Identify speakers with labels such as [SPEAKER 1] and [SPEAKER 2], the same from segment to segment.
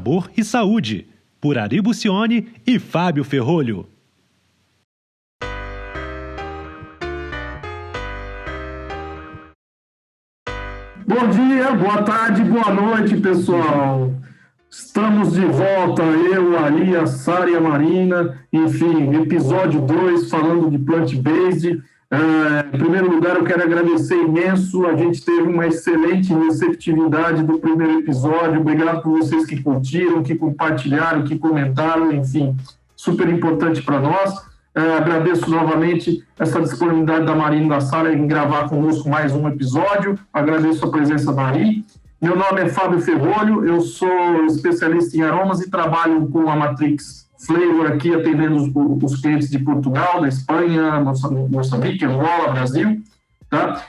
[SPEAKER 1] Sabor e Saúde, por Ari Bucione e Fábio Ferrolho.
[SPEAKER 2] Bom dia, boa tarde, boa noite, pessoal. Estamos de volta, eu, a Ari, a Sara e a Marina. Enfim, episódio 2, falando de plant-based. Em primeiro lugar, eu quero agradecer imenso. A gente teve uma excelente receptividade do primeiro episódio. Obrigado por vocês que curtiram, que compartilharam, que comentaram. Enfim, super importante para nós. Agradeço novamente essa disponibilidade da Marina e da Sara em gravar conosco mais um episódio. Agradeço a presença da Ari. Meu nome é Fábio Ferrolho, eu sou especialista em aromas e trabalho com a Matrix Flavor aqui, atendendo os clientes de Portugal, da Espanha, Moçambique, Angola, Brasil. Tá?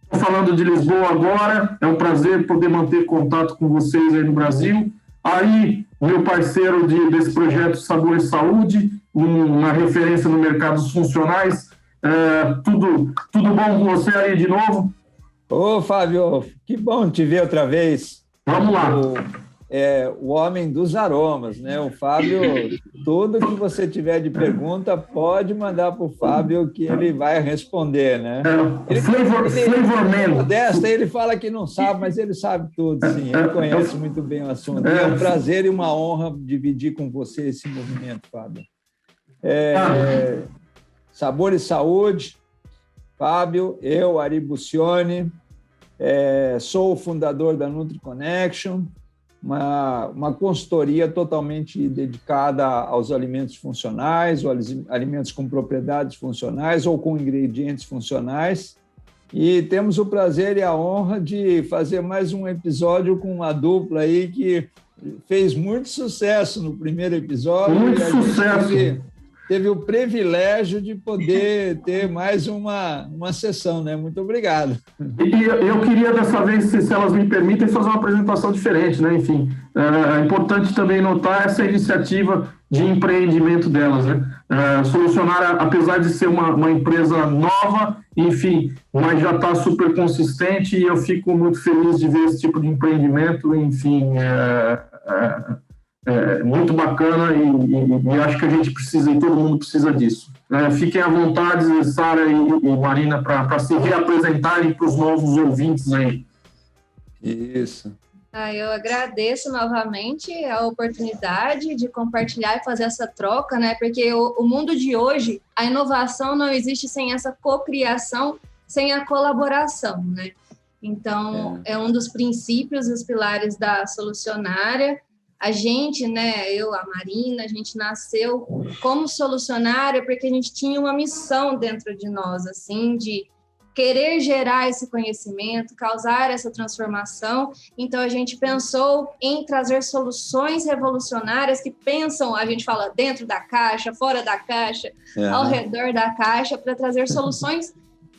[SPEAKER 2] Estou falando de Lisboa agora, é um prazer poder manter contato com vocês aí no Brasil. Aí, meu parceiro desse projeto Sabor e Saúde, uma referência no mercado dos funcionais. Tudo bom com você aí de novo?
[SPEAKER 3] Ô, Fábio, que bom te ver outra vez.
[SPEAKER 2] Vamos lá.
[SPEAKER 3] O homem dos aromas, né? O Fábio, tudo que você tiver de pergunta, pode mandar para o Fábio que ele vai responder, né?
[SPEAKER 2] Flavor Man.
[SPEAKER 3] Modesta, ele fala que não sabe, mas ele sabe tudo, sim. Ele conhece muito bem o assunto. É um prazer e uma honra dividir com você esse movimento, Fábio. Sabor e Saúde, Fábio, eu, Ari Bucione, sou o fundador da NutriConnection, uma consultoria totalmente dedicada aos alimentos funcionais, ou alimentos com propriedades funcionais ou com ingredientes funcionais. E temos o prazer e a honra de fazer mais um episódio com uma dupla aí que fez muito sucesso no primeiro episódio.
[SPEAKER 2] Muito sucesso!
[SPEAKER 3] Teve o privilégio de poder ter mais uma sessão, né? Muito obrigado.
[SPEAKER 2] E eu queria, dessa vez, se elas me permitem, fazer uma apresentação diferente, né? Enfim, é importante também notar essa iniciativa de empreendimento delas, né? Solucionar, apesar de ser uma empresa nova, enfim, mas já está super consistente e eu fico muito feliz de ver esse tipo de empreendimento, enfim, muito bacana e acho que a gente precisa, e todo mundo precisa disso. Fiquem à vontade, Sara e Marina, para se reapresentarem para os novos ouvintes aí.
[SPEAKER 3] Isso.
[SPEAKER 4] Eu agradeço novamente a oportunidade de compartilhar e fazer essa troca, né? Porque o mundo de hoje, a inovação não existe sem essa cocriação, sem a colaboração, né? Então, é um dos princípios, os pilares da Solucionária. A gente, né, eu, a Marina, a gente nasceu como solucionária porque a gente tinha uma missão dentro de nós, assim, de querer gerar esse conhecimento, causar essa transformação. Então, a gente pensou em trazer soluções revolucionárias que pensam, a gente fala, dentro da caixa, fora da caixa, ao redor da caixa, para trazer soluções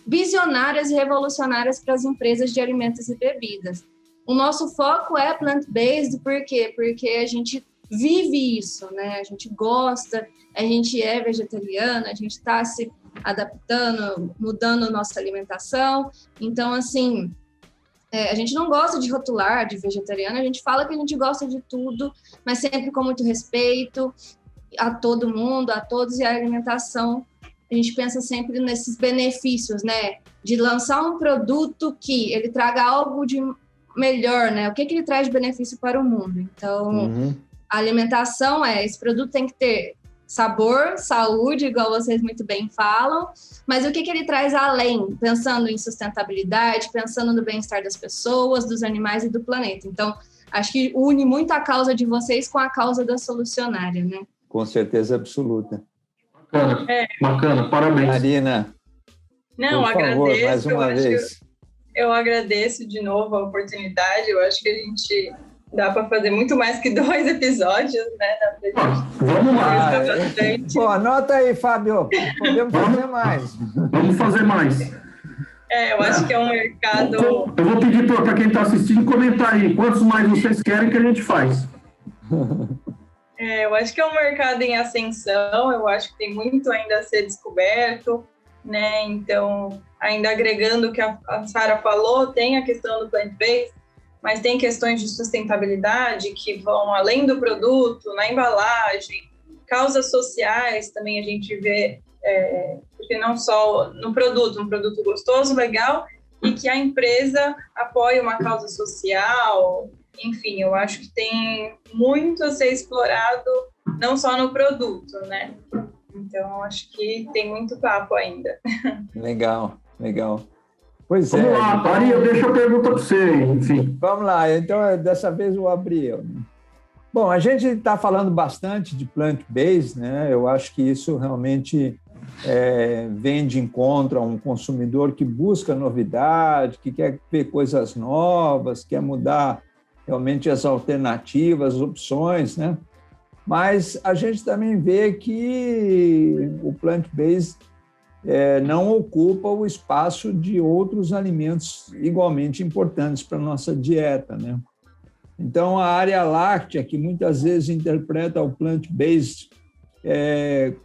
[SPEAKER 4] visionárias e revolucionárias para as empresas de alimentos e bebidas. O nosso foco é plant-based, por quê? Porque a gente vive isso, né? A gente gosta, a gente é vegetariana, a gente está se adaptando, mudando nossa alimentação. Então, assim, a gente não gosta de rotular de vegetariana, a gente fala que a gente gosta de tudo, mas sempre com muito respeito a todo mundo, a todos, e a alimentação. A gente pensa sempre nesses benefícios, né? De lançar um produto que ele traga algo de melhor, né? O que ele traz de benefício para o mundo. Então, a alimentação esse produto tem que ter sabor, saúde, igual vocês muito bem falam, mas o que ele traz além, pensando em sustentabilidade, pensando no bem-estar das pessoas, dos animais e do planeta. Então, acho que une muito a causa de vocês com a causa da Solucionária, né?
[SPEAKER 3] Com certeza absoluta.
[SPEAKER 2] Bacana, parabéns.
[SPEAKER 3] Marina,
[SPEAKER 5] não,
[SPEAKER 3] por favor,
[SPEAKER 5] agradeço,
[SPEAKER 3] mais uma vez.
[SPEAKER 5] Eu agradeço de novo a oportunidade. Eu acho que a gente dá para fazer muito mais que 2 episódios, né?
[SPEAKER 2] Vamos lá.
[SPEAKER 3] Pô, anota aí, Fábio. Podemos fazer mais.
[SPEAKER 2] Vamos fazer mais.
[SPEAKER 5] Eu acho que é um mercado...
[SPEAKER 2] Eu vou pedir para quem está assistindo comentar aí. Quantos mais vocês querem que a gente faz?
[SPEAKER 5] Eu acho que é um mercado em ascensão. Eu acho que tem muito ainda a ser descoberto, né? Então, ainda agregando o que a Sara falou, tem a questão do plant-based, mas tem questões de sustentabilidade que vão além do produto, na embalagem, causas sociais também a gente vê, porque não só no produto, um produto gostoso, legal, e que a empresa apoia uma causa social. Enfim, eu acho que tem muito a ser explorado, não só no produto, né? Então, acho que tem muito papo ainda.
[SPEAKER 3] Legal, legal. Pois
[SPEAKER 2] Vamos lá,
[SPEAKER 3] então,
[SPEAKER 2] Maria, deixa a pergunta para você, enfim.
[SPEAKER 3] vamos lá, então dessa vez eu abri eu. Né? Bom, a gente está falando bastante de plant-based, né? Eu acho que isso realmente vem de encontro a um consumidor que busca novidade, que quer ver coisas novas, quer mudar realmente as alternativas, as opções, né? Mas a gente também vê que o plant-based não ocupa o espaço de outros alimentos igualmente importantes para a nossa dieta, né? Então, a área láctea, que muitas vezes interpreta o plant-based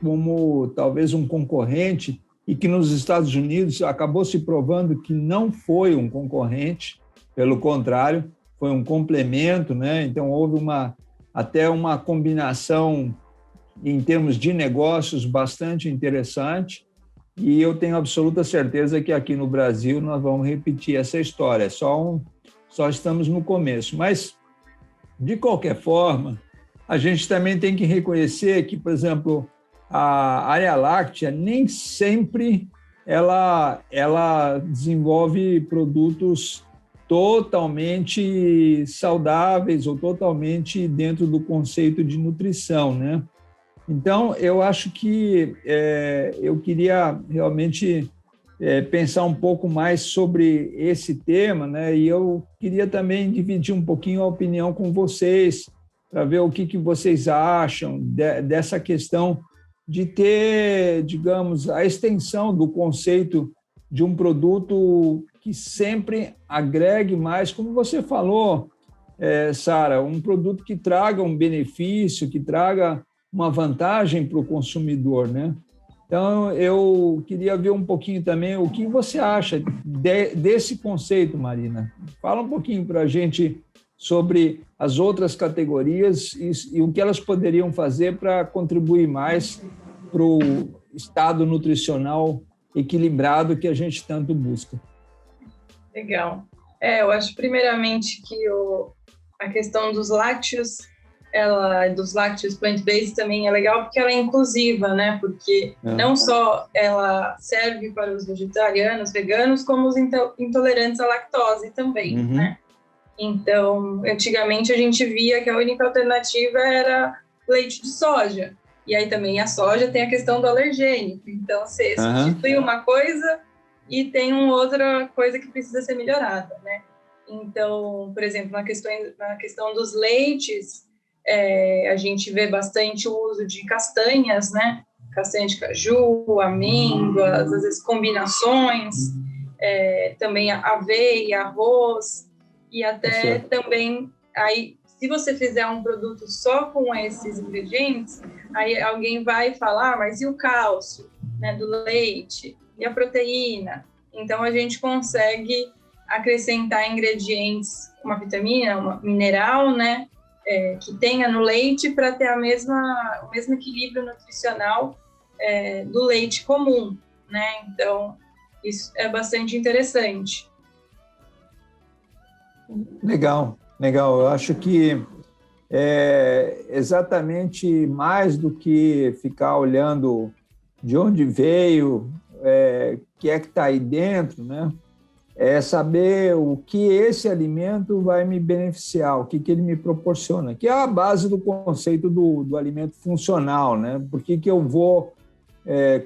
[SPEAKER 3] como talvez um concorrente, e que nos Estados Unidos acabou se provando que não foi um concorrente, pelo contrário, foi um complemento, né? Então, houve até uma combinação em termos de negócios bastante interessante, e eu tenho absoluta certeza que aqui no Brasil nós vamos repetir essa história, só estamos no começo. Mas, de qualquer forma, a gente também tem que reconhecer que, por exemplo, a área láctea nem sempre ela desenvolve produtos totalmente saudáveis ou totalmente dentro do conceito de nutrição, né? Então, eu acho que eu queria realmente pensar um pouco mais sobre esse tema, né? E eu queria também dividir um pouquinho a opinião com vocês, para ver o que vocês acham dessa questão de ter, digamos, a extensão do conceito de um produto que sempre agregue mais, como você falou, Sara, um produto que traga um benefício, que traga uma vantagem para o consumidor, né? Então, eu queria ver um pouquinho também o que você acha desse conceito, Marina. Fala um pouquinho para a gente sobre as outras categorias e o que elas poderiam fazer para contribuir mais para o estado nutricional equilibrado que a gente tanto busca.
[SPEAKER 5] Legal. Eu acho primeiramente que a questão dos lácteos, dos lácteos plant-based também é legal porque ela é inclusiva, né? Porque não só ela serve para os vegetarianos, veganos, como os intolerantes à lactose também, né? Então, antigamente a gente via que a única alternativa era leite de soja. E aí também a soja tem a questão do alergênico. Então, você substitui uma coisa e tem outra coisa que precisa ser melhorada, né? Então, por exemplo, na questão dos leites, a gente vê bastante o uso de castanhas, né? Castanha de caju, amêndoas, às vezes combinações, também aveia, arroz, e até também, aí, se você fizer um produto só com esses ingredientes, aí alguém vai falar, mas e o cálcio, né, do leite? E a proteína? Então, a gente consegue acrescentar ingredientes, uma vitamina, uma mineral, né, que tenha no leite para ter o mesmo equilíbrio nutricional do leite comum, né? Então, isso é bastante interessante.
[SPEAKER 3] Legal, legal. Eu acho que exatamente mais do que ficar olhando de onde veio, o que está aí dentro, né? É saber o que esse alimento vai me beneficiar, o que ele me proporciona, que é a base do conceito do alimento funcional, né? Por que eu vou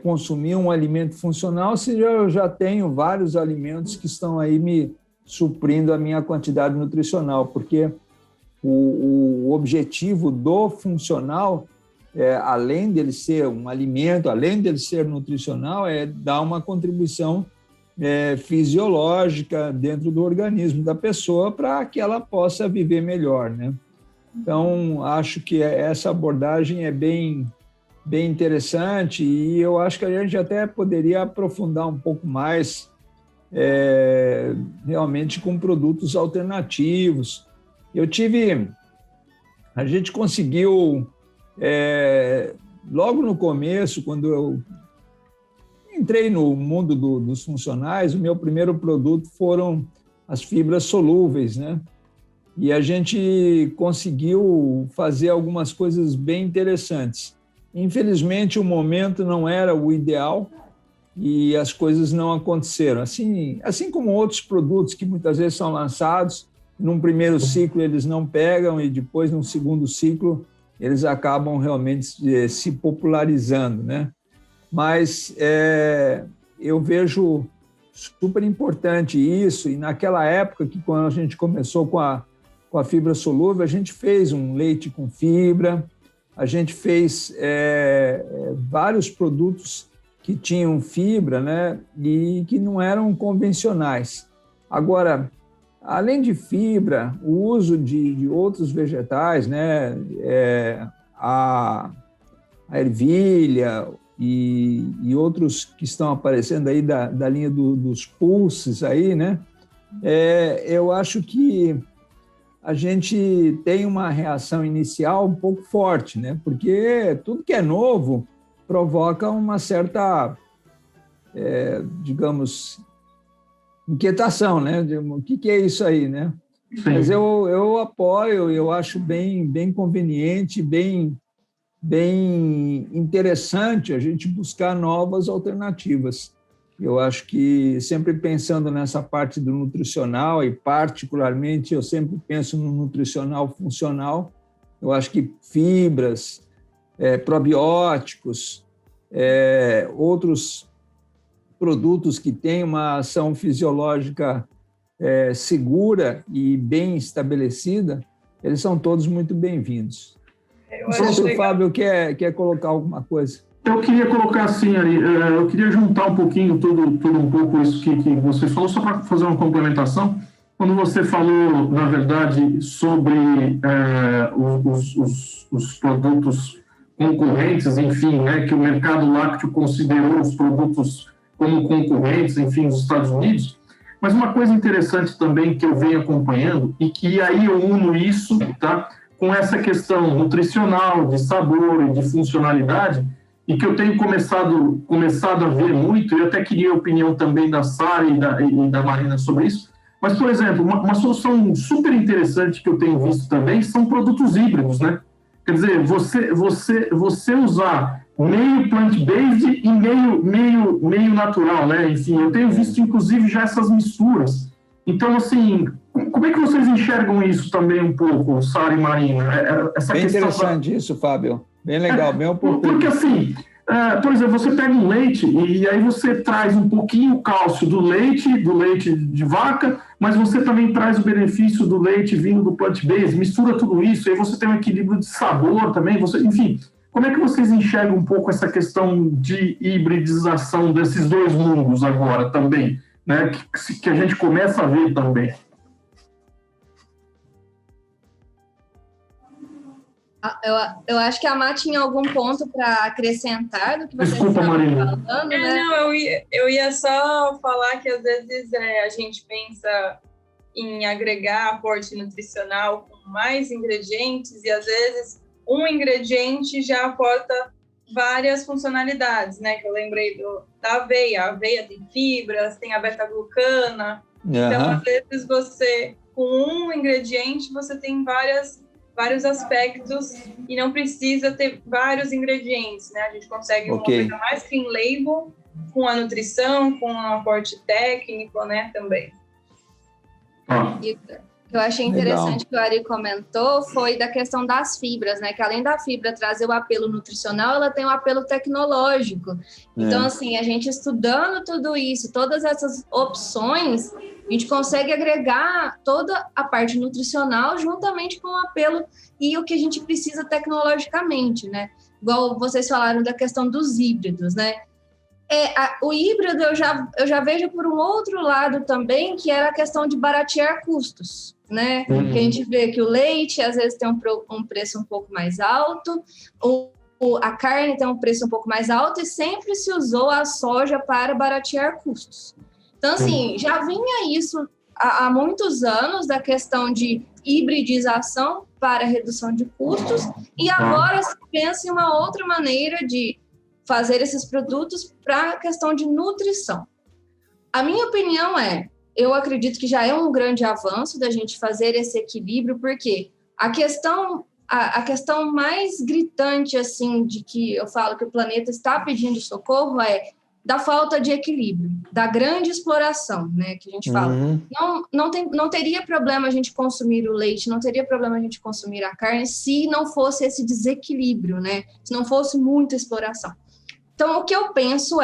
[SPEAKER 3] consumir um alimento funcional se eu já tenho vários alimentos que estão aí me suprindo a minha quantidade nutricional? Porque o objetivo do funcional, além dele ser um alimento, além dele ser nutricional, é dar uma contribuição fisiológica dentro do organismo da pessoa para que ela possa viver melhor, né? Então, acho que essa abordagem é bem interessante e eu acho que a gente até poderia aprofundar um pouco mais realmente com produtos alternativos. A gente conseguiu, logo no começo, quando eu entrei no mundo dos funcionais, o meu primeiro produto foram as fibras solúveis, né? E a gente conseguiu fazer algumas coisas bem interessantes. Infelizmente, o momento não era o ideal e as coisas não aconteceram. Assim como outros produtos que muitas vezes são lançados, num primeiro ciclo eles não pegam e depois, num segundo ciclo, eles acabam realmente se popularizando, né? Mas eu vejo super importante isso, e naquela época, que quando a gente começou com a fibra solúvel, a gente fez um leite com fibra, a gente fez vários produtos que tinham fibra, né, e que não eram convencionais. Agora, além de fibra, o uso de outros vegetais, né, a ervilha e outros que estão aparecendo aí da linha dos pulses aí, né, eu acho que a gente tem uma reação inicial um pouco forte, né? Porque tudo que é novo provoca uma certa, digamos, inquietação, né? O que é isso aí, né? Sim. Mas eu apoio, eu acho bem conveniente, bem interessante a gente buscar novas alternativas. Eu acho que, sempre pensando nessa parte do nutricional, e particularmente eu sempre penso no nutricional funcional, eu acho que fibras, probióticos, outros produtos que têm uma ação fisiológica segura e bem estabelecida, eles são todos muito bem-vindos. Não sei se o Fábio quer colocar alguma coisa.
[SPEAKER 2] Eu queria colocar assim, Ari, eu queria juntar um pouquinho, tudo um pouco isso que você falou, só para fazer uma complementação. Quando você falou, na verdade, sobre os produtos concorrentes, enfim, né, que o mercado lácteo considerou os produtos como concorrentes, enfim, nos Estados Unidos. Mas uma coisa interessante também que eu venho acompanhando, e que aí eu uno isso, tá, com essa questão nutricional, de sabor e de funcionalidade, e que eu tenho começado a ver muito, e eu até queria a opinião também da Sara e da Marina sobre isso. Mas, por exemplo, uma solução super interessante que eu tenho visto também são produtos híbridos, né? Quer dizer, você usar meio plant-based e meio natural, né? Enfim, eu tenho visto, inclusive, já essas misturas. Então, assim, como é que vocês enxergam isso também um pouco, Sara e Marina?
[SPEAKER 3] Essa bem interessante isso, Fábio. Bem legal, bem oportuno.
[SPEAKER 2] Porque, assim, por exemplo, você pega um leite e aí você traz um pouquinho o cálcio do leite de vaca, mas você também traz o benefício do leite vindo do plant-based, mistura tudo isso, aí você tem um equilíbrio de sabor também, enfim. Como é que vocês enxergam um pouco essa questão de hibridização desses dois mundos agora também, né? Que a gente começa a ver também?
[SPEAKER 4] Eu acho que a Má tinha algum ponto para acrescentar do que você estava falando, né?
[SPEAKER 5] Não, eu ia só falar que às vezes a gente pensa em agregar aporte nutricional com mais ingredientes e às vezes um ingrediente já aporta várias funcionalidades, né? Que eu lembrei da aveia. A aveia tem fibras, tem a beta-glucana. Uhum. Então, às vezes você, com um ingrediente, você tem vários aspectos e não precisa ter vários ingredientes, né? A gente consegue uma coisa mais clean label com a nutrição, com o aporte técnico, né, também.
[SPEAKER 4] E o que eu achei interessante que o Ari comentou foi da questão das fibras, né? Que além da fibra trazer o apelo nutricional, ela tem o apelo tecnológico. Então, assim, a gente estudando tudo isso, todas essas opções, a gente consegue agregar toda a parte nutricional juntamente com o apelo e o que a gente precisa tecnologicamente, né? Igual vocês falaram da questão dos híbridos, né? O híbrido eu já vejo por um outro lado também, que era a questão de baratear custos, né? Que a gente vê que o leite às vezes tem um preço um pouco mais alto, a carne tem um preço um pouco mais alto e sempre se usou a soja para baratear custos. Então, assim, já vinha isso há muitos anos, da questão de hibridização para redução de custos, e agora se pensa em uma outra maneira de fazer esses produtos para a questão de nutrição. A minha opinião eu acredito que já é um grande avanço da gente fazer esse equilíbrio, porque a questão mais gritante, assim, de que eu falo que o planeta está pedindo socorro da falta de equilíbrio, da grande exploração, né, que a gente fala. Não teria problema a gente consumir o leite, não teria problema a gente consumir a carne se não fosse esse desequilíbrio, né, se não fosse muita exploração. Então, o que eu penso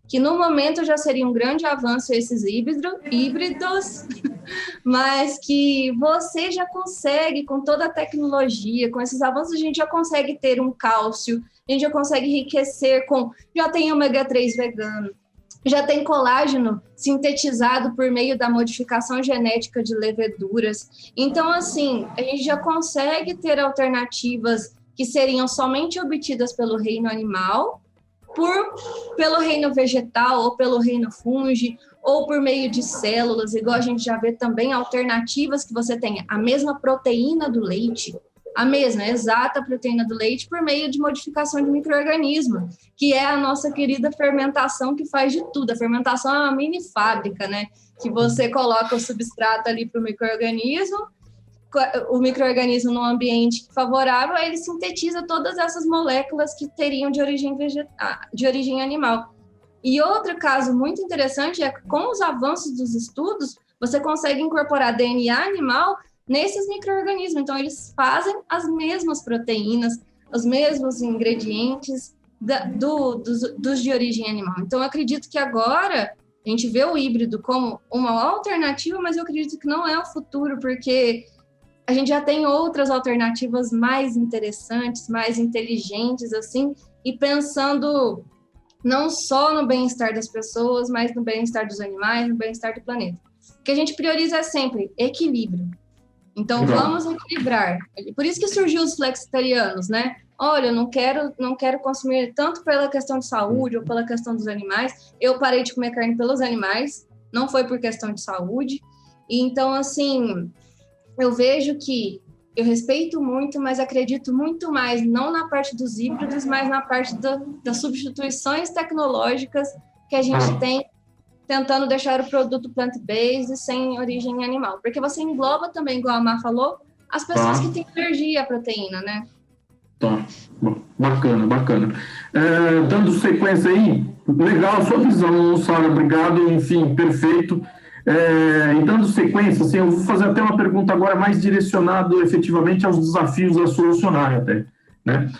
[SPEAKER 4] que no momento já seria um grande avanço esses híbridos, mas que você já consegue, com toda a tecnologia, com esses avanços, a gente já consegue ter um cálcio, a gente já consegue enriquecer já tem ômega 3 vegano, já tem colágeno sintetizado por meio da modificação genética de leveduras. Então, assim, a gente já consegue ter alternativas que seriam somente obtidas pelo reino animal, pelo reino vegetal, ou pelo reino fungi, ou por meio de células, igual a gente já vê também alternativas que você tenha a mesma proteína do leite, a mesma exata proteína do leite, por meio de modificação de micro-organismo, que é a nossa querida fermentação, que faz de tudo. A fermentação é uma mini fábrica, né? Que você coloca o substrato ali para o micro-organismo num ambiente favorável, ele sintetiza todas essas moléculas que teriam de origem animal. E outro caso muito interessante é que, com os avanços dos estudos, você consegue incorporar DNA animal nesses micro-organismos. Então, eles fazem as mesmas proteínas, os mesmos ingredientes dos de origem animal. Então, eu acredito que agora a gente vê o híbrido como uma alternativa, mas eu acredito que não é o futuro, porque a gente já tem outras alternativas mais interessantes, mais inteligentes, assim, e pensando não só no bem-estar das pessoas, mas no bem-estar dos animais, no bem-estar do planeta. O que a gente prioriza sempre equilíbrio. Então, vamos equilibrar. Por isso que surgiu os flexitarianos, né? Olha, eu não quero consumir tanto pela questão de saúde ou pela questão dos animais. Eu parei de comer carne pelos animais, não foi por questão de saúde. E então, assim, eu vejo que eu respeito muito, mas acredito muito mais, não na parte dos híbridos, mas na parte das substituições tecnológicas que a gente tem, tentando deixar o produto plant-based sem origem animal. Porque você engloba também, igual a Má falou, as pessoas que têm alergia à proteína, né?
[SPEAKER 2] Tá, bacana. Dando sequência aí, legal a sua visão, Sara, obrigado, enfim, perfeito. E dando sequência, assim, eu vou fazer até uma pergunta agora mais direcionada efetivamente aos desafios da solucionária até, né?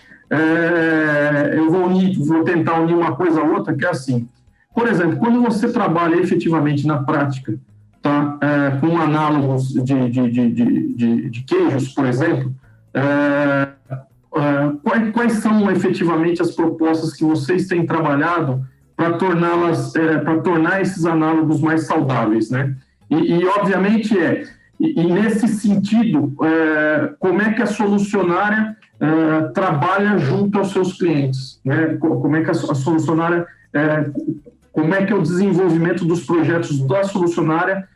[SPEAKER 2] Eu vou tentar unir uma coisa a outra, que é assim, por exemplo, quando você trabalha efetivamente na prática, tá, com análogos de queijos, por exemplo, quais são efetivamente as propostas que vocês têm trabalhado para tornar esses análogos mais saudáveis, né? E obviamente nesse sentido, como é que a solucionária trabalha junto aos seus clientes, né? Como é que a solucionária, como é que é o desenvolvimento dos projetos da solucionária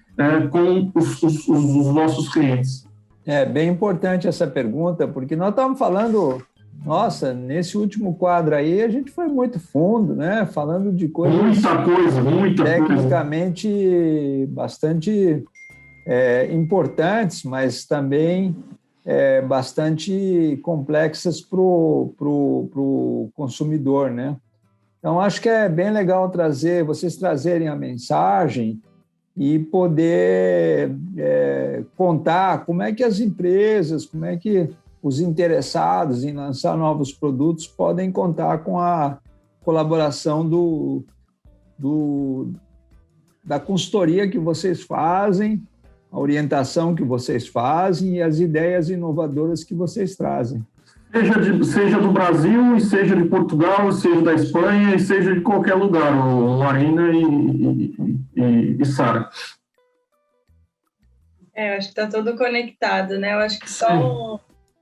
[SPEAKER 2] com os nossos clientes?
[SPEAKER 3] É bem importante essa pergunta, porque nós estamos falando... Nossa, nesse último quadro aí a gente foi muito fundo, né? Falando de coisas... Muita tecnicamente bastante importantes, mas também bastante complexas para o consumidor, né? Então, acho que é bem legal vocês trazerem a mensagem e poder contar como é que as empresas, como é que os interessados em lançar novos produtos podem contar com a colaboração da consultoria que vocês fazem, a orientação que vocês fazem e as ideias inovadoras que vocês trazem.
[SPEAKER 2] Seja do Brasil, e seja de Portugal, seja da Espanha, e seja de qualquer lugar, Marina e Sara.
[SPEAKER 5] Eu acho que está tudo conectado, né? Eu acho que só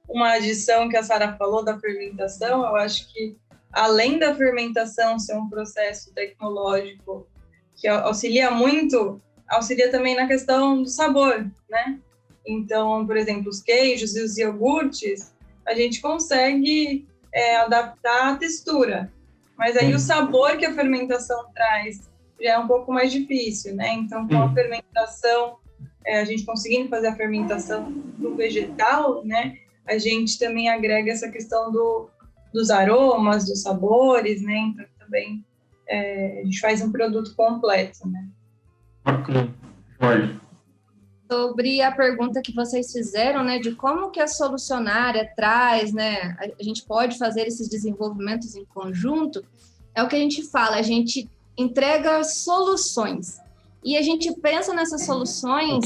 [SPEAKER 5] uma adição que a Sara falou da fermentação, eu acho que além da fermentação ser um processo tecnológico que auxilia muito, auxilia também na questão do sabor, né? Então, por exemplo, os queijos e os iogurtes, a gente consegue adaptar a textura, mas aí o sabor que a fermentação traz já é um pouco mais difícil, né? Então, com a fermentação, a gente conseguindo fazer a fermentação do vegetal, né? A gente também agrega essa questão dos aromas, dos sabores, né? Então, também a gente faz um produto completo, né?
[SPEAKER 2] Bacana. Vai.
[SPEAKER 4] Sobre a pergunta que vocês fizeram, né, de como que a solucionária traz, né, a gente pode fazer esses desenvolvimentos em conjunto, é o que a gente fala, a gente entrega soluções. E a gente pensa nessas soluções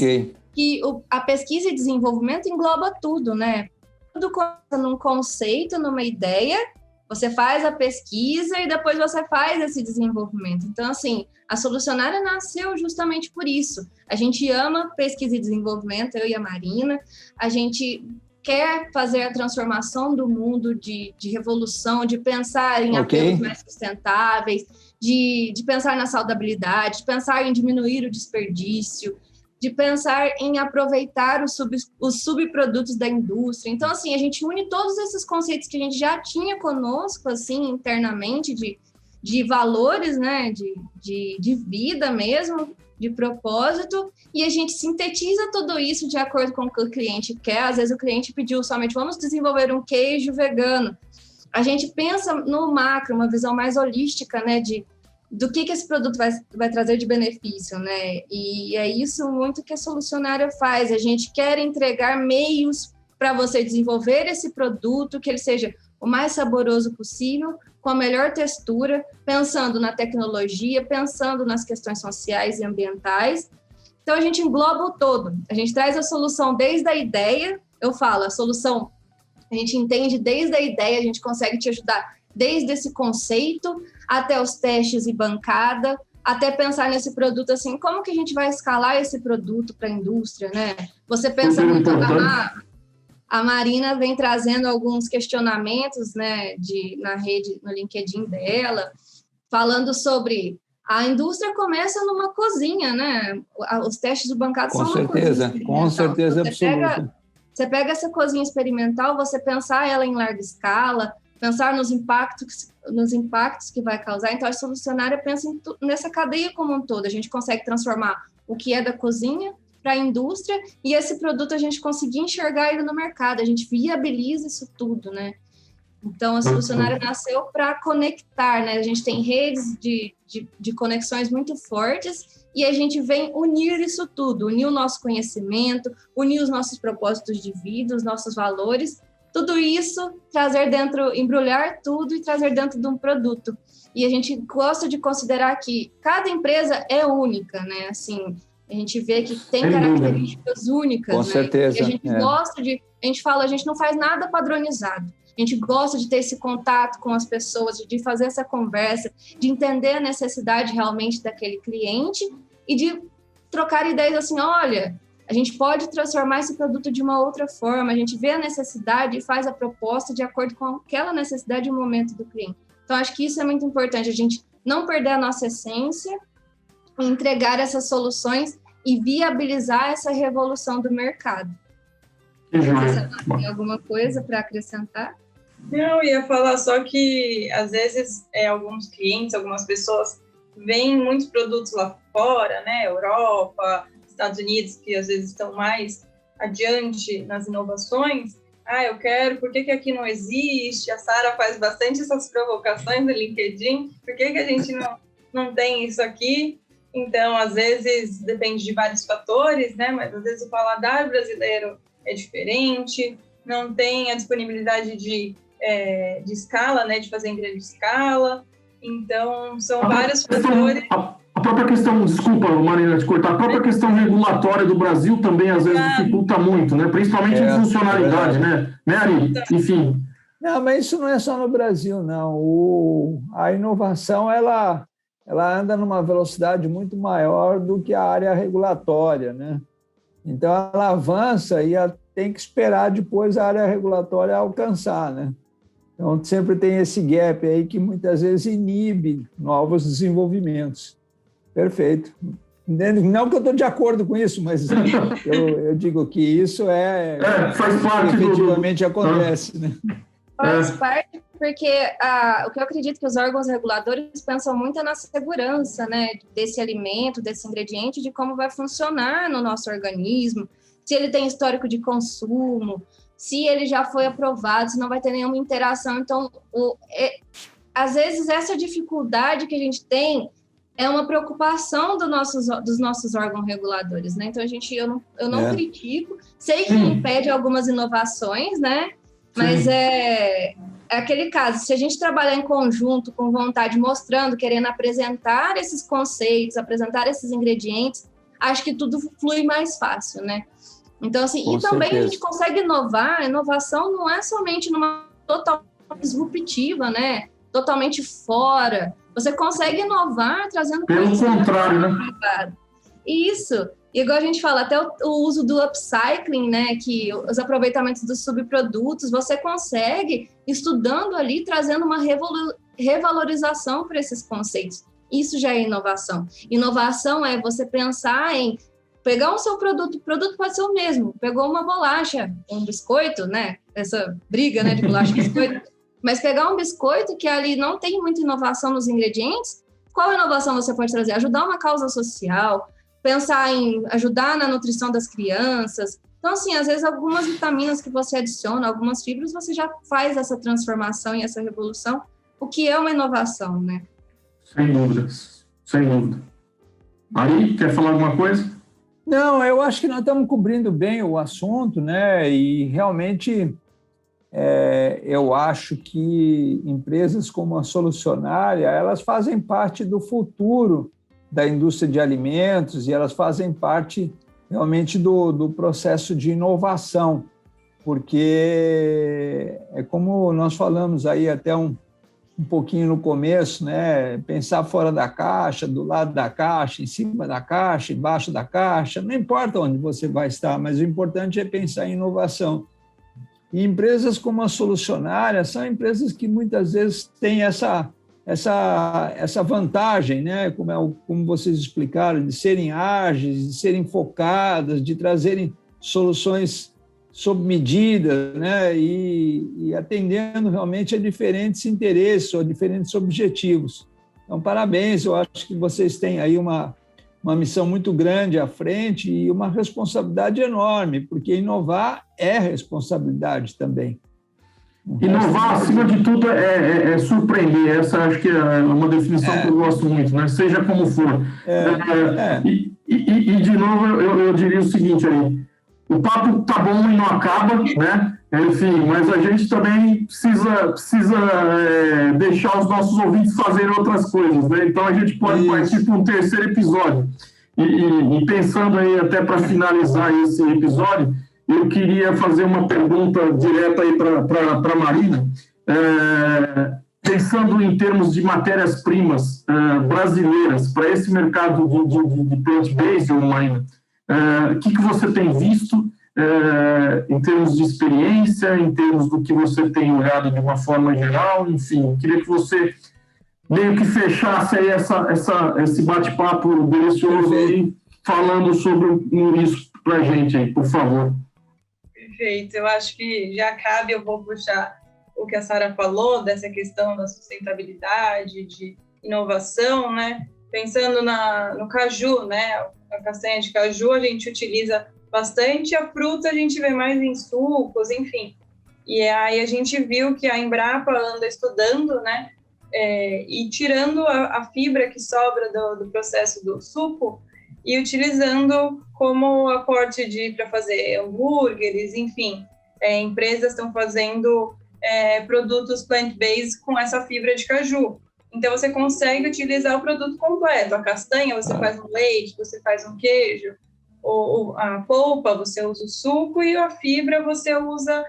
[SPEAKER 4] que a pesquisa e desenvolvimento engloba tudo, né? Tudo começa num conceito, numa ideia, você faz a pesquisa e depois você faz esse desenvolvimento. Então, assim, a solucionária nasceu justamente por isso. A gente ama pesquisa e desenvolvimento, eu e a Marina. A gente quer fazer a transformação do mundo de revolução, de pensar em apelos mais sustentáveis, de pensar na saudabilidade, de pensar em diminuir o desperdício, de pensar em aproveitar os subprodutos da indústria. Então, assim, a gente une todos esses conceitos que a gente já tinha conosco, assim, internamente, de valores, né, de vida mesmo, de propósito, e a gente sintetiza tudo isso de acordo com o que o cliente quer. Às vezes o cliente pediu somente, vamos desenvolver um queijo vegano. A gente pensa no macro, uma visão mais holística, né, do que esse produto vai trazer de benefício, né? E é isso muito que a solucionária faz. A gente quer entregar meios para você desenvolver esse produto, que ele seja o mais saboroso possível, com a melhor textura, pensando na tecnologia, pensando nas questões sociais e ambientais. Então, a gente engloba o todo. A gente traz a solução desde a ideia. Eu falo, a solução, a gente entende desde a ideia, a gente consegue te ajudar desde esse conceito até os testes e bancada, até pensar nesse produto assim, como que a gente vai escalar esse produto para a indústria, né? Você pensa muito, a Marina vem trazendo alguns questionamentos, né, na rede, no LinkedIn dela, falando sobre a indústria começa numa cozinha, né? Os testes do bancada são uma cozinha.
[SPEAKER 3] Com certeza absoluta.
[SPEAKER 4] Você pega essa cozinha experimental, você pensar ela em larga escala, pensar nos impactos que vai causar. Então, a solucionária pensa nessa cadeia como um todo. A gente consegue transformar o que é da cozinha para a indústria e esse produto a gente conseguir enxergar ele no mercado. A gente viabiliza isso tudo, né? Então, a solucionária nasceu para conectar, né? A gente tem redes de conexões muito fortes e a gente vem unir isso tudo, unir o nosso conhecimento, unir os nossos propósitos de vida, os nossos valores, tudo isso, trazer dentro, embrulhar tudo e trazer dentro de um produto. E a gente gosta de considerar que cada empresa é única, né? Assim, a gente vê que tem características únicas,
[SPEAKER 3] com
[SPEAKER 4] né?
[SPEAKER 3] certeza.
[SPEAKER 4] E a gente gosta a gente fala, a gente não faz nada padronizado. A gente gosta de ter esse contato com as pessoas, de fazer essa conversa, de entender a necessidade realmente daquele cliente e de trocar ideias assim, olha, a gente pode transformar esse produto de uma outra forma, a gente vê a necessidade e faz a proposta de acordo com aquela necessidade e o momento do cliente. Então, acho que isso é muito importante, a gente não perder a nossa essência, entregar essas soluções e viabilizar essa revolução do mercado. Você tem alguma coisa para acrescentar?
[SPEAKER 5] Não, eu ia falar só que, às vezes, alguns clientes, algumas pessoas veem muitos produtos lá fora, né, Europa, Estados Unidos, que às vezes estão mais adiante nas inovações. Eu quero, por que aqui não existe? A Sara faz bastante essas provocações no LinkedIn, por que a gente não tem isso aqui? Então, às vezes, depende de vários fatores, né? Mas às vezes o paladar brasileiro é diferente, não tem a disponibilidade de escala, né? De fazer em grande escala. Então, são vários fatores.
[SPEAKER 2] A própria questão, desculpa, Marina, de cortar, a própria questão regulatória do Brasil também, às vezes, dificulta muito, né? Principalmente em funcionalidade, né, Ari? Enfim.
[SPEAKER 3] Não, mas isso não é só no Brasil, não. A inovação, ela anda numa velocidade muito maior do que a área regulatória, né? Então, ela avança e tem que esperar depois a área regulatória alcançar, né? Então, sempre tem esse gap aí que muitas vezes inibe novos desenvolvimentos. Perfeito. Não que eu estou de acordo com isso, mas eu digo que isso
[SPEAKER 2] faz parte
[SPEAKER 3] efetivamente acontece, né?
[SPEAKER 4] Faz parte, porque o que eu acredito que os órgãos reguladores pensam muito é na segurança, né, desse alimento, desse ingrediente, de como vai funcionar no nosso organismo, se ele tem histórico de consumo, se ele já foi aprovado, se não vai ter nenhuma interação. Então, às vezes, essa dificuldade que a gente tem é uma preocupação dos nossos órgãos reguladores, né? Então, eu não critico, sei que impede algumas inovações, né? Mas é aquele caso, se a gente trabalhar em conjunto, com vontade, mostrando, querendo apresentar esses conceitos, apresentar esses ingredientes, acho que tudo flui mais fácil, né? Então, assim,
[SPEAKER 3] Com
[SPEAKER 4] também
[SPEAKER 3] certeza.
[SPEAKER 4] a gente consegue inovar. A inovação não é somente numa totalmente disruptiva, né? Totalmente fora. Você consegue inovar trazendo...
[SPEAKER 2] Pelo contrário, né?
[SPEAKER 4] Isso. E igual a gente fala, até o uso do upcycling, né? Que os aproveitamentos dos subprodutos, você consegue, estudando ali, trazendo uma revalorização para esses conceitos. Isso já é inovação. Inovação é você pensar em pegar o seu produto pode ser o mesmo. Pegou uma bolacha, um biscoito, né? Essa briga, né, de bolacha e biscoito. Mas pegar um biscoito que ali não tem muita inovação nos ingredientes, qual inovação você pode trazer? Ajudar uma causa social, pensar em ajudar na nutrição das crianças. Então, assim, às vezes algumas vitaminas que você adiciona, algumas fibras, você já faz essa transformação e essa revolução, o que é uma inovação, né?
[SPEAKER 2] Sem dúvidas, sem dúvida. Ari, quer falar alguma coisa?
[SPEAKER 3] Não, eu acho que nós estamos cobrindo bem o assunto, né? E realmente eu acho que empresas como a Solucionária, elas fazem parte do futuro da indústria de alimentos e elas fazem parte realmente do processo de inovação, porque é como nós falamos aí até um pouquinho no começo, né? Pensar fora da caixa, do lado da caixa, em cima da caixa, embaixo da caixa, não importa onde você vai estar, mas o importante é pensar em inovação. E empresas como a Solucionária são empresas que muitas vezes têm essa vantagem, né? Como vocês explicaram, de serem ágeis, de serem focadas, de trazerem soluções sob medida, né? E atendendo realmente a diferentes interesses ou a diferentes objetivos. Então, parabéns, eu acho que vocês têm aí uma missão muito grande à frente e uma responsabilidade enorme, porque inovar é responsabilidade também.
[SPEAKER 2] Inovar, acima de tudo, é surpreender. Essa acho que é uma definição que eu gosto muito, né? Seja como for. E de novo, eu diria o seguinte aí, o papo tá bom e não acaba, né? Enfim, mas a gente também precisa deixar os nossos ouvintes fazerem outras coisas, né? Então a gente pode partir para um terceiro episódio. E pensando aí até para finalizar esse episódio, eu queria fazer uma pergunta direta aí para a Marina. Pensando em termos de matérias-primas brasileiras para esse mercado de plant-based, Marina, o que você tem visto em termos de experiência, em termos do que você tem olhado de uma forma geral? Enfim, queria que você meio que fechasse aí esse bate-papo delicioso aí, falando sobre isso para a gente aí, por favor.
[SPEAKER 5] Perfeito, eu acho que já cabe, eu vou puxar o que a Sara falou, dessa questão da sustentabilidade, de inovação, né? Pensando no caju, né? A castanha de caju a gente utiliza bastante, a fruta a gente vê mais em sucos, enfim. E aí a gente viu que a Embrapa anda estudando, né? E tirando a fibra que sobra do processo do suco e utilizando como aporte para fazer hambúrgueres, enfim. Empresas estão fazendo produtos plant-based com essa fibra de caju. Então, você consegue utilizar o produto completo. A castanha, você faz um leite, você faz um queijo. A polpa, você usa o suco. E a fibra, você usa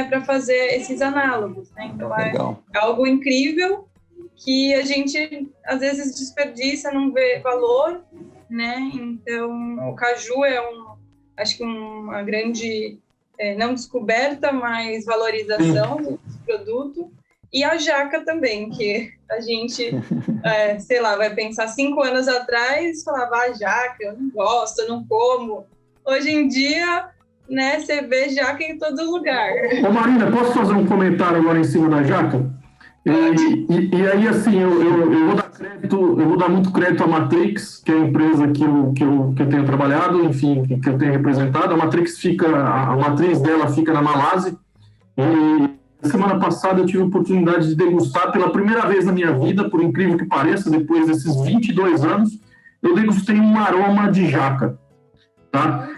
[SPEAKER 5] para fazer esses análogos, né? Então, é algo incrível que a gente, às vezes, desperdiça, não vê valor, né? Então, o caju acho que uma grande, não descoberta, mas valorização do produto. E a jaca também, que a gente, sei lá, vai pensar 5 anos atrás, falava, jaca, eu não gosto, eu não como. Hoje em dia, né, você vê jaca em todo lugar.
[SPEAKER 2] Ô Marina, posso fazer um comentário agora em cima da jaca? E aí, assim, eu vou dar crédito, eu vou dar muito crédito à Matrix, que é a empresa que eu tenho trabalhado, enfim, que eu tenho representado. A Matrix a matriz dela fica na Malásia. E semana passada eu tive a oportunidade de degustar pela primeira vez na minha vida, por incrível que pareça, depois desses 22 anos, eu degustei um aroma de jaca, tá?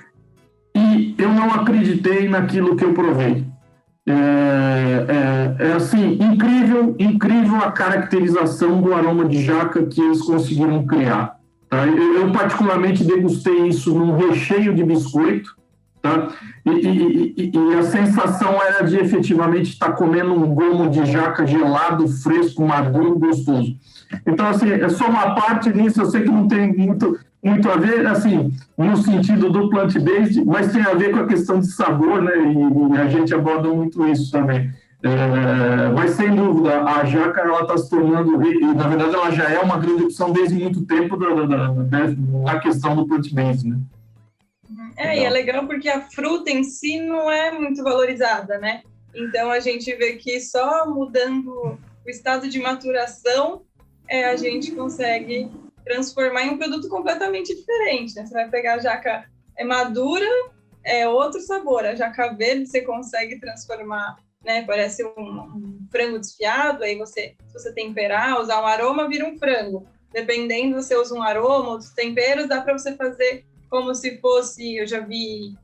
[SPEAKER 2] E eu não acreditei naquilo que eu provei. Assim, incrível a caracterização do aroma de jaca que eles conseguiram criar. Tá? Eu particularmente degustei isso num recheio de biscoito, tá? E a sensação era de efetivamente estar comendo um gomo de jaca gelado, fresco, maduro, gostoso. Então, assim, é só uma parte disso, eu sei que não tem muito a ver, assim, no sentido do plant-based, mas tem a ver com a questão de sabor, né? E a gente aborda muito isso também. Mas, sem dúvida, a jaca, ela está se tornando, e, na verdade, ela já é uma grande opção desde muito tempo na questão do plant-based, né?
[SPEAKER 5] E é legal porque a fruta em si não é muito valorizada, né? Então, a gente vê que só mudando o estado de maturação, a gente consegue transformar em um produto completamente diferente, né? Você vai pegar a jaca madura, é outro sabor. A jaca verde você consegue transformar, né? Parece um frango desfiado, aí se você temperar, usar um aroma, vira um frango. Dependendo, você usa um aroma, outros temperos, dá para você fazer como se fosse, eu já vi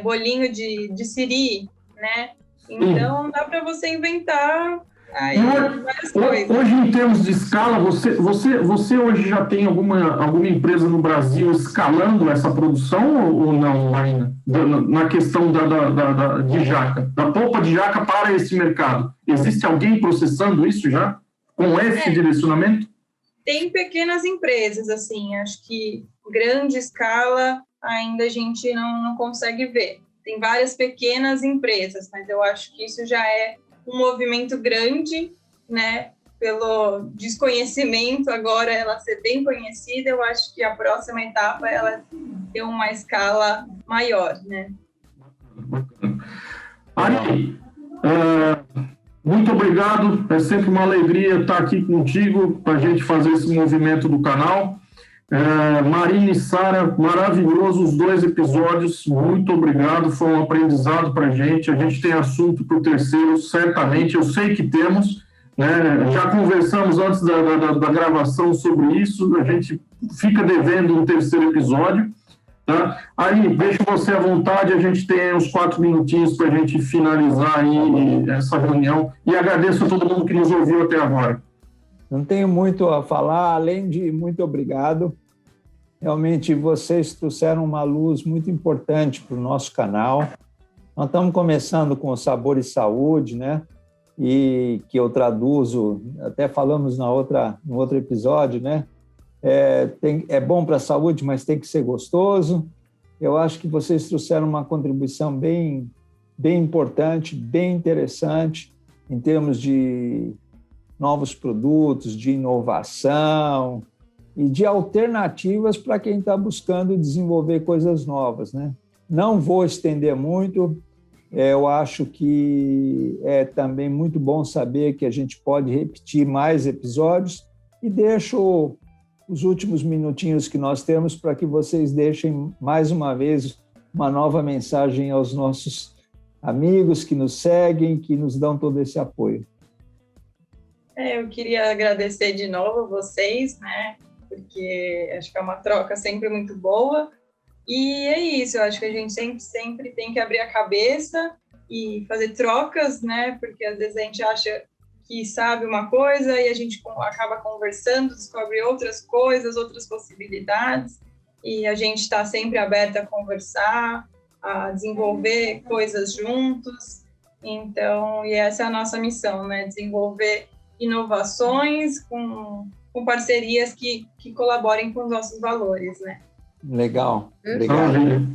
[SPEAKER 5] bolinho de siri, né? Então, dá para você inventar aí várias coisas.
[SPEAKER 2] Hoje, em termos de escala, você hoje já tem alguma empresa no Brasil escalando essa produção ou não, Marina? Na questão de jaca, da polpa de jaca para esse mercado. Existe alguém processando isso já? Com esse direcionamento?
[SPEAKER 5] Tem pequenas empresas, assim, acho que grande escala ainda a gente não consegue ver. Tem várias pequenas empresas, mas eu acho que isso já é um movimento grande, né? Pelo desconhecimento, agora ela ser bem conhecida, eu acho que a próxima etapa ela ter uma escala maior, né?
[SPEAKER 2] Ari, muito obrigado, é sempre uma alegria estar aqui contigo para a gente fazer esse movimento do canal. Marina e Sara, maravilhoso os 2 episódios, muito obrigado, foi um aprendizado para a gente tem assunto para o terceiro, certamente, eu sei que temos, né? Já conversamos antes da gravação sobre isso, a gente fica devendo um terceiro episódio, tá? Aí, deixo você à vontade, a gente tem uns 4 minutinhos para a gente finalizar aí essa reunião, e agradeço a todo mundo que nos ouviu até agora.
[SPEAKER 3] Não tenho muito a falar, além de muito obrigado. Realmente, vocês trouxeram uma luz muito importante para o nosso canal. Nós estamos começando com o Sabor e Saúde, né? E que eu traduzo, até falamos no outro episódio, né? É bom para a saúde, mas tem que ser gostoso. Eu acho que vocês trouxeram uma contribuição bem importante, bem interessante, em termos de novos produtos, de inovação e de alternativas para quem está buscando desenvolver coisas novas, né? Não vou estender muito, eu acho que é também muito bom saber que a gente pode repetir mais episódios e deixo os últimos minutinhos que nós temos para que vocês deixem mais uma vez uma nova mensagem aos nossos amigos que nos seguem, que nos dão todo esse apoio.
[SPEAKER 5] Eu queria agradecer de novo vocês, né? Porque acho que é uma troca sempre muito boa. E é isso, eu acho que a gente sempre tem que abrir a cabeça e fazer trocas, né? Porque às vezes a gente acha que sabe uma coisa e a gente acaba conversando, descobre outras coisas, outras possibilidades. E a gente está sempre aberto a conversar, a desenvolver coisas juntos. Então, e essa é a nossa missão, né? Desenvolver inovações com parcerias que colaborem com os nossos valores, né?
[SPEAKER 3] Legal, obrigado.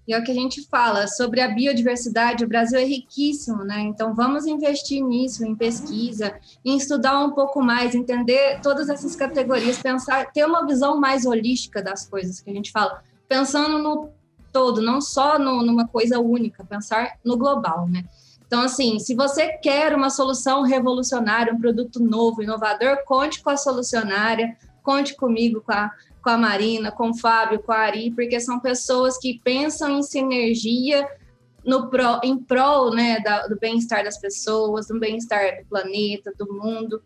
[SPEAKER 4] E é o que a gente fala sobre a biodiversidade, o Brasil é riquíssimo, né? Então vamos investir nisso, em pesquisa, em estudar um pouco mais, entender todas essas categorias, pensar, ter uma visão mais holística das coisas que a gente fala, pensando no todo, não só numa coisa única, pensar no global, né? Então, assim, se você quer uma solução revolucionária, um produto novo, inovador, conte com a Solucionária, conte comigo, com a Marina, com o Fábio, com a Ari, porque são pessoas que pensam em sinergia em prol, né, do bem-estar das pessoas, do bem-estar do planeta, do mundo,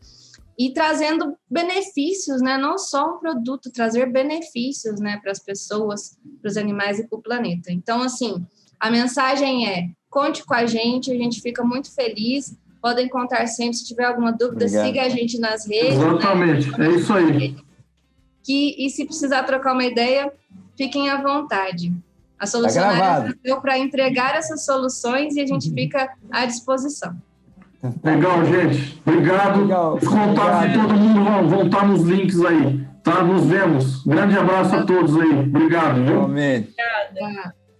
[SPEAKER 4] e trazendo benefícios, né, não só um produto, trazer benefícios, né, para as pessoas, para os animais e para o planeta. Então, assim, a mensagem é: conte com a gente fica muito feliz, podem contar sempre, se tiver alguma dúvida,
[SPEAKER 3] Obrigado.
[SPEAKER 4] siga a gente nas redes.
[SPEAKER 2] Exatamente,
[SPEAKER 4] né?
[SPEAKER 2] é isso aí.
[SPEAKER 4] E se precisar trocar uma ideia, fiquem à vontade. A Solucionária nasceu para entregar essas soluções e a gente fica à disposição.
[SPEAKER 2] Legal, gente. Obrigado.
[SPEAKER 3] Legal.
[SPEAKER 2] Os contatos de todo mundo vão estar nos links aí. Tá? Nos vemos. Grande abraço a todos aí. Obrigado, viu?
[SPEAKER 3] Realmente.
[SPEAKER 5] Obrigada.
[SPEAKER 4] Tá.